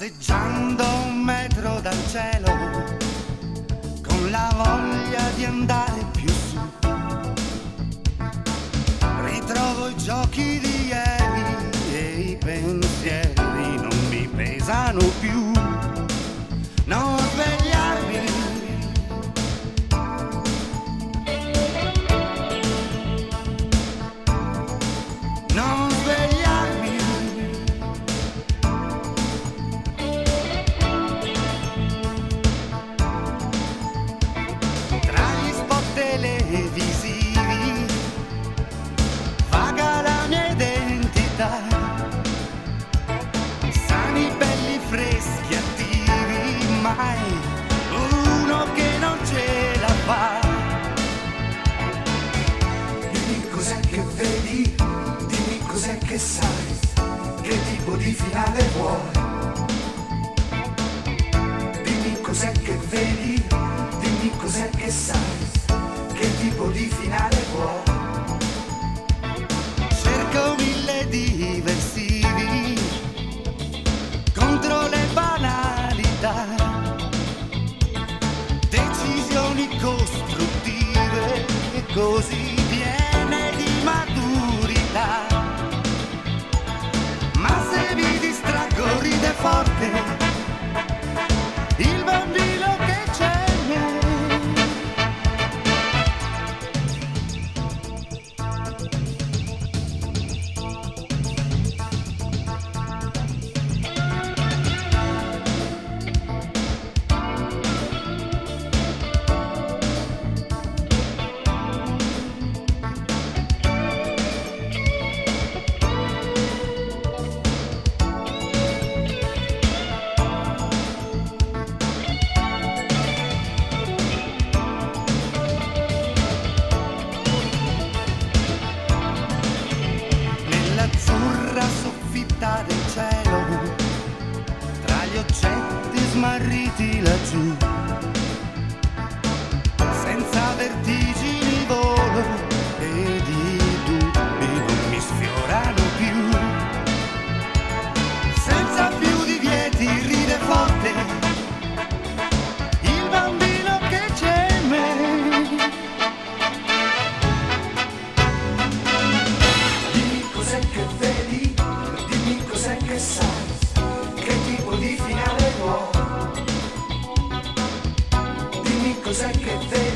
Passeggiando 1 metro dal cielo, con la voglia di andare più su, ritrovo i giochi di ieri e i pensieri non mi pesano più. Non svegliarmi, non svegliarmi, tra gli spot televisivi vaga la mia identità, sani, belli, freschi, attivi, mai uno che non ce la fa. Dimmi cos'è che vedi, dimmi cos'è che sai, che tipo di finale vuoi. Dimmi cos'è che vedi, dimmi cos'è che sai, che tipo di finale vuoi. Cerco 1000 diversivi contro le banalità, decisioni costruttive e così piene di maturità. Ma se mi distraggo ride forte il bambino che c'è in me. Nell'azzurra soffitta del cielo, tra gli oggetti smarriti laggiù, senza vertigini volo ed i dubbi non mi sfiorano più, senza più divieti ride forte il bambino che c'è in me. Dimmi cos'è che vedi, dimmi cos'è che sai, che tipo di finale vuoi. Dimmi cos'è che vedi,